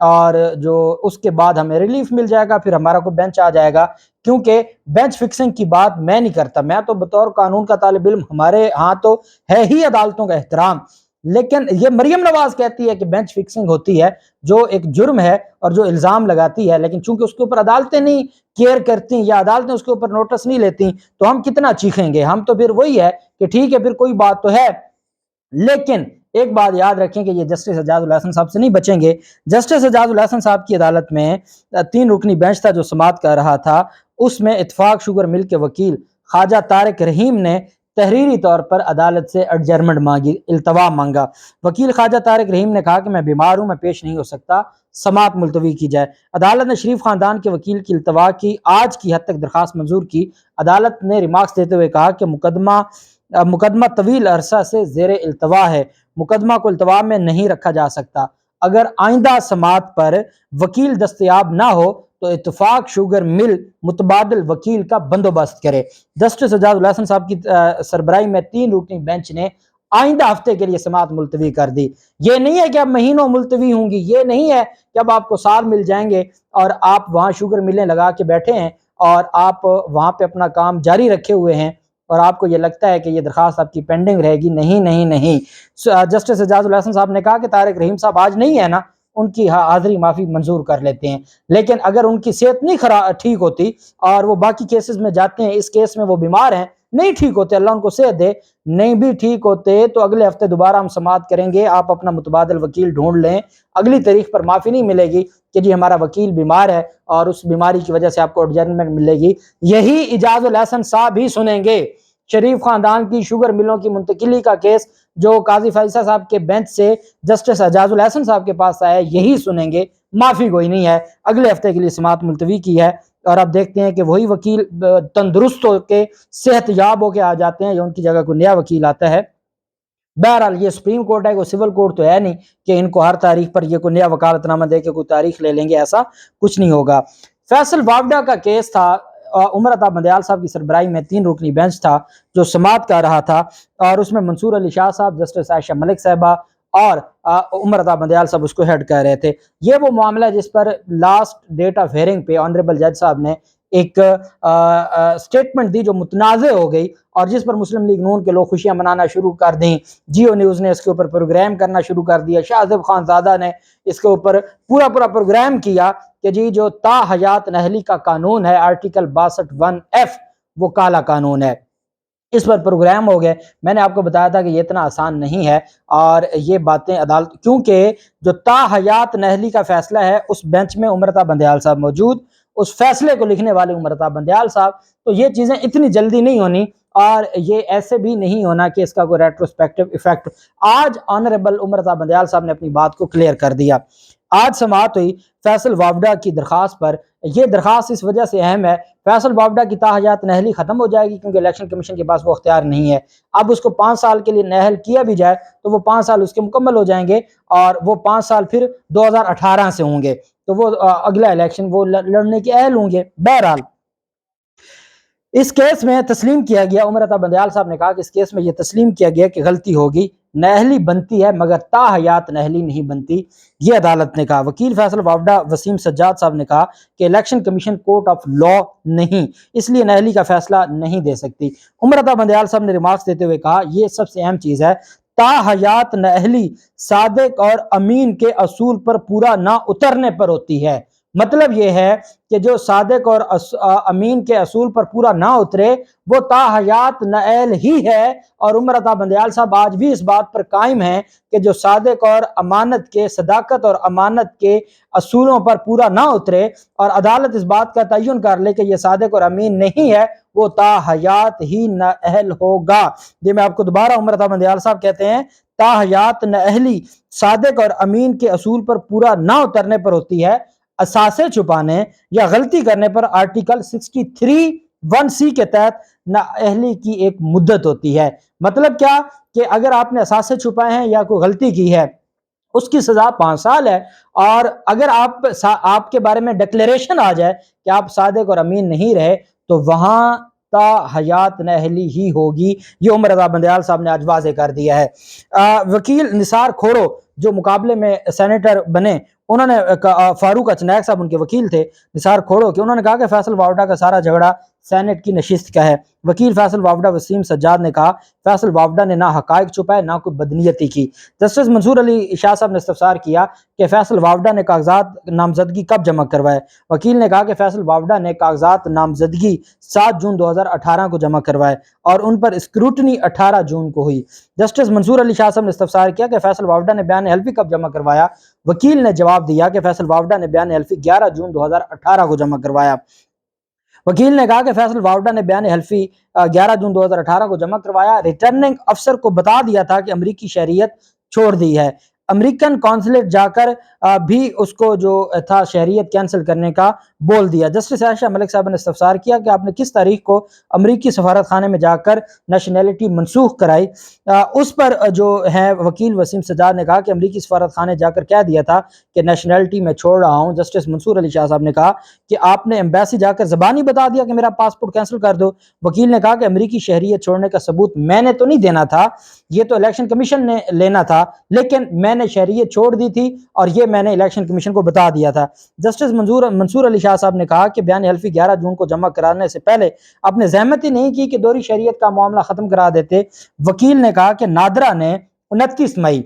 اور جو اس کے بعد ہمیں ریلیف مل جائے گا، پھر ہمارا کو بینچ آ جائے گا، کیونکہ بینچ فکسنگ کی بات میں نہیں کرتا، میں تو بطور قانون کا طالب علم، ہمارے ہاں تو ہے ہی عدالتوں کا احترام، لیکن یہ مریم نواز کہتی ہے کہ بینچ فکسنگ ہوتی ہے جو ایک جرم ہے اور جو الزام لگاتی ہے، لیکن چونکہ اس کے اوپر عدالتیں نہیں کیئر کرتی یا عدالتیں اس کے اوپر نوٹس نہیں لیتی تو ہم کتنا چیخیں گے، ہم تو پھر وہی ہے کہ ٹھیک ہے پھر کوئی بات تو ہے۔ لیکن ایک بات یاد رکھیں کہ یہ جسٹس اعجاز الحسن صاحب سے نہیں بچیں گے۔ جسٹس اعجاز الحسن صاحب کی عدالت میں 3 رکنی بینچ تھا جو سماعت کر رہا تھا، اس میں اتفاق شوگر مل کے وکیل خواجہ طارق رحیم نے تحریری طور پر عدالت سے ایڈجرمنٹ مانگی، التوا مانگا۔ وکیل خواجہ طارق رحیم نے کہا کہ میں بیمار ہوں، میں پیش نہیں ہو سکتا، سماعت ملتوی کی جائے۔ عدالت نے شریف خاندان کے وکیل کی التوا کی، آج کی حد تک درخواست منظور کی۔ عدالت نے ریمارکس دیتے ہوئے کہا کہ مقدمہ طویل عرصہ سے زیر التوا ہے، مقدمہ کو التوا میں نہیں رکھا جا سکتا، اگر آئندہ سماعت پر وکیل دستیاب نہ ہو تو اتفاق شوگر مل متبادل وکیل کا بندوبست کرے۔ جسٹس اعجاز الحسن صاحب کی سربراہی میں 3 رکنی بینچ نے آئندہ ہفتے کے لیے سماعت ملتوی کر دی۔ یہ نہیں ہے کہ اب مہینوں ملتوی ہوں گی، یہ نہیں ہے کہ اب آپ کو سال مل جائیں گے اور آپ وہاں شوگر ملیں لگا کے بیٹھے ہیں اور آپ وہاں پہ اپنا کام جاری رکھے ہوئے ہیں اور آپ کو یہ لگتا ہے کہ یہ درخواست آپ کی پینڈنگ رہے گی۔ نہیں نہیں نہیں، جسٹس اعجاز الحسن صاحب نے کہا کہ طارق رحیم صاحب آج نہیں ہے نا، ان کی حاضری معافی منظور کر لیتے ہیں، لیکن اگر ان کی صحت نہیں ٹھیک ہوتی اور وہ باقی کیسز میں جاتے ہیں، اس کیس میں وہ بیمار ہیں، نہیں ٹھیک ہوتے، اللہ ان کو صحت دے، نہیں بھی ٹھیک ہوتے تو اگلے ہفتے دوبارہ ہم سماعت کریں گے، آپ اپنا متبادل وکیل ڈھونڈ لیں، اگلی تاریخ پر معافی نہیں ملے گی کہ جی ہمارا وکیل بیمار ہے اور اس بیماری کی وجہ سے آپ کو ایڈجرنمنٹ ملے گی، یہی اعجاز الحسن صاحب ہی سنیں گے۔ شریف خاندان کی شوگر ملوں کی منتقلی کا کیس جو قاضی فائزہ صاحب کے بینچ سے جسٹس اعجاز الحسن صاحب کے پاس آیا ہے، یہی سنیں گے، معافی کوئی نہیں ہے، اگلے ہفتے کے لیے سماعت ملتوی کی ہے، اور اب دیکھتے ہیں کہ وہی وکیل تندرست ہو کے صحت یاب ہو کے آ جاتے ہیں یا ان کی جگہ کوئی نیا وکیل آتا ہے۔ بہرحال یہ سپریم کورٹ ہے، کوئی سول کورٹ تو ہے نہیں کہ ان کو ہر تاریخ پر یہ کوئی نیا وکالت نامہ دے کے کوئی تاریخ لے لیں گے، ایسا کچھ نہیں ہوگا۔ فیصل وابڈا کا کیس تھا، عمر عطا بندیال صاحب کی سربراہی میں 3 رکنی بینچ تھا جو سماعت کر رہا تھا، اور اس میں منصور علی شاہ صاحب، جسٹس عائشہ ملک صاحبہ اور عمر عطا بندیال صاحب اس کو ہیڈ کر رہے تھے۔ یہ وہ معاملہ جس پر لاسٹ ڈیٹ آف ہیئرنگ پہ آنریبل جج صاحب نے ایک سٹیٹمنٹ دی جو متنازع ہو گئی اور جس پر مسلم لیگ نون کے لوگ خوشیاں منانا شروع کر دیں، جیو نیوز نے اس کے اوپر پروگرام کرنا شروع کر دیا، شاہ زیب خان زادہ نے اس کے اوپر پورا پروگرام کیا کہ جی جو تا حیات نہلی کا قانون ہے آرٹیکل 62(1)(f وہ کالا قانون ہے، اس پر پروگرام ہو گئے۔ میں نے آپ کو بتایا تھا کہ یہ اتنا آسان نہیں ہے اور یہ باتیں عدالت، کیونکہ جو تا حیات نہلی کا فیصلہ ہے اس بینچ میں عمر عطا بندیال صاحب موجود، اس فیصلے کو لکھنے والے عمر عطا بندیال صاحب، تو یہ چیزیں اتنی جلدی نہیں ہونی اور یہ ایسے بھی نہیں ہونا کہ اس کا کوئی ریٹروسپیکٹو ایفیکٹ۔ آج آنریبل عمر عطا بندیال صاحب نے اپنی بات کو کلیئر کر دیا۔ آج سماعت ہوئی فیصل وابڈا کی درخواست پر، یہ درخواست اس وجہ سے اہم ہے، فیصل وابڈا کی تا حیات نہلی ختم ہو جائے گی کیونکہ الیکشن کمیشن کے پاس وہ اختیار نہیں ہے، اب اس کو 5 سال کے لیے نہل کیا بھی جائے تو وہ 5 سال اس کے مکمل ہو جائیں گے اور وہ 5 سال پھر 2018 سے ہوں گے تو وہ اگلا الیکشن وہ لڑنے کے اہل ہوں گے۔ بہرحال اس کیس میں تسلیم کیا گیا، عمر عطا بندیال صاحب نے کہا کہ اس کیس میں یہ تسلیم کیا گیا کہ غلطی ہوگی، نہلی بنتی ہے مگر تا حیات نہلی نہیں بنتی، یہ عدالت نے کہا۔ وکیل فیصل وابڈا وسیم سجاد صاحب نے کہا کہ election commission court of law نہیں، اس لیے نہلی کا فیصلہ نہیں دے سکتی۔ عمر عطا بندیال صاحب نے ریمارکس دیتے ہوئے کہا یہ سب سے اہم چیز ہے، تا حیات نہلی صادق اور امین کے اصول پر پورا نہ اترنے پر ہوتی ہے، مطلب یہ ہے کہ جو صادق اور امین کے اصول پر پورا نہ اترے وہ تا حیات نہل ہی ہے، اور عمر عطا بندیال صاحب آج بھی اس بات پر قائم ہیں کہ جو صادق اور امانت کے، صداقت اور امانت کے اصولوں پر پورا نہ اترے اور عدالت اس بات کا تعین کر لے کہ یہ صادق اور امین نہیں ہے، وہ تا حیات ہی نہل ہوگا۔ یہ میں آپ کو دوبارہ عمر عطا بندیال صاحب کہتے ہیں، تا حیات نہلی صادق اور امین کے اصول پر پورا نہ اترنے پر ہوتی ہے، اثاثے چھپانے یا غلطی کرنے پر آرٹیکل 63(1)(c) کے تحت نااہلی کی ایک مدت ہوتی ہے۔ مطلب کیا کہ اگر آپ نے اثاثے چھپائے ہیں یا کوئی غلطی کی ہے اس کی سزا 5 سال ہے، اور اگر آپ کے بارے میں ڈکلیریشن آ جائے کہ آپ صادق اور امین نہیں رہے تو وہاں تا حیات نہلی ہی ہوگی، یہ عمر عطا بندیال صاحب نے آج واضح کر دیا ہے۔ وکیل نثار کھوڑو جو مقابلے میں سینیٹر بنے انہوں نے فاروق اچنیک صاحب ان کے وکیل تھے نثار کھوڑو کے، انہوں نے کہا کہ فیصل وافدہ کا سارا جھگڑا سینٹ کی نشست کا ہے۔ وکیل فیصل وافدہ وسیم سجاد نے کہا فیصل وافدہ نے نہ حقائق چھپائے نہ کوئی بدنیتی کی۔ جسٹس منصور علی شاہ صاحب نے استفسار کیا کہ فیصل وافدہ نے کاغذات نامزدگی کب جمع کروائے؟ وکیل نے کہا کہ فیصل وافدہ نے کاغذات نامزدگی 7 جون 2018 کو جمع کروائے اور ان پر اسکروٹنی 18 جون کو ہوئی۔ جسٹس منصور علی شاہ صاحب نے استفسار کیا کہ فیصل وافدہ نے بیان حلفی کب جمع کروایا؟ وکیل نے جواب دیا کہ فیصل وافدہ نے بیان حلفی 11 جون 2018 کو جمع کروایا۔ وکیل نے کہا کہ فیصل وافدہ نے بیان حلفی 11 جون 2018 کو جمع کروایا، ریٹرننگ افسر کو بتا دیا تھا کہ امریکی شہریت چھوڑ دی ہے، امریکن کونسلیٹ جا کر بھی اس کو جو تھا شہریت کینسل کرنے کا بول دیا۔ جسٹس عائشہ ملک صاحب نے استفسار کیا کہ آپ نے کس تاریخ کو امریکی سفارت خانے میں جا کر نیشنلٹی منسوخ کرائی؟ اس پر جو ہے وکیل وسیم سجاد نے کہا کہ امریکی سفارت خانے جا کر کہہ دیا تھا کہ نیشنلٹی میں چھوڑ رہا ہوں۔ جسٹس منصور علی شاہ صاحب نے کہا کہ آپ نے ایمبیسی جا کر زبانی بتا دیا کہ میرا پاسپورٹ کینسل کر دو۔ وکیل نے کہا کہ امریکی شہریت چھوڑنے کا ثبوت میں نے تو نہیں دینا تھا، یہ تو الیکشن کمیشن نے لینا تھا، لیکن میں نے شہریت چھوڑ دی تھی اور یہ میں نے الیکشن کمیشن کو بتا دیا تھا۔ جسٹس منصور علی شاہ صاحب نے کہا کہ بیان حلفی 11 جون کو جمع کرانے سے پہلے آپ نے زحمت ہی نہیں کی کہ دوہری شہریت کا معاملہ ختم کرا دیتے۔ وکیل نے کہا کہ نادرا نے 29 مئی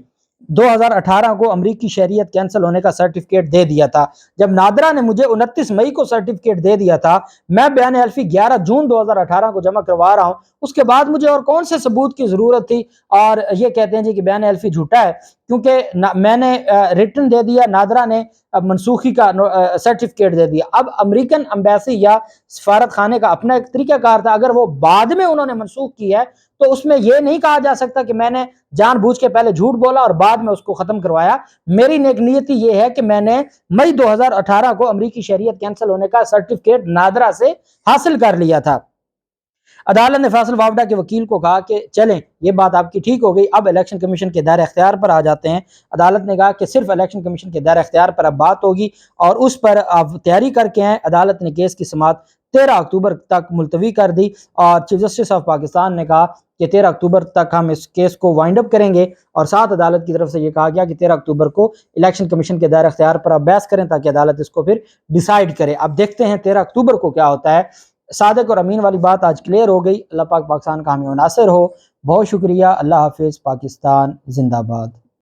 2018 کو امریکی شہریت کینسل ہونے کا سرٹیفکیٹ دے دیا تھا۔ جب نادرا نے مجھے 29 مئی کو سرٹیفکیٹ دے دیا تھا، میں بیان حلفی 11 جون 2018 کو جمع کروا رہا ہوں، اس کے بعد مجھے اور کون سے ثبوت کی ضرورت تھی؟ اور یہ کہتے ہیں جی کہ بیان حلفی جھوٹا ہے کیونکہ میں نے ریٹن دے دیا، نادرا نے منسوخی کا سرٹیفکیٹ دے دیا۔ اب امریکن امبیسی یا سفارت خانے کا اپنا ایک طریقہ کار تھا، اگر وہ بعد میں انہوں نے منسوخ کی ہے تو اس میں یہ نہیں کہا جا سکتا کہ میں نے جان بوجھ کے پہلے جھوٹ بولا اور بعد میں اس کو ختم کروایا۔ میری نیک نیتی یہ ہے کہ میں نے مئی 2018 کو امریکی شہریت کینسل ہونے کا سرٹیفکیٹ نادرا سے حاصل کر لیا تھا۔ عدالت نے فیصل وافدہ کے وکیل کو کہا کہ چلیں یہ بات آپ کی ٹھیک ہو گئی، اب الیکشن کمیشن کے دائرہ اختیار پر آ جاتے ہیں۔ عدالت نے کہا کہ صرف الیکشن کمیشن کے دائرہ اختیار پر اب بات ہوگی اور اس پر آپ تیاری کر کے ہیں۔ عدالت نے کیس کی سماعت 13 اکتوبر تک ملتوی کر دی اور چیف جسٹس آف پاکستان نے کہا کہ 13 اکتوبر تک ہم اس کیس کو وائنڈ اپ کریں گے، اور ساتھ عدالت کی طرف سے یہ کہا گیا کہ 13 اکتوبر کو الیکشن کمیشن کے دائرہ اختیار پر آپ بحث کریں تاکہ عدالت اس کو پھر ڈیسائیڈ کرے۔ اب دیکھتے ہیں 13 اکتوبر کو کیا ہوتا ہے۔ صادق اور امین والی بات آج کلیئر ہو گئی۔ اللہ پاک پاکستان کا حامی و ناصر ہو۔ بہت شکریہ۔ اللہ حافظ۔ پاکستان زندہ باد۔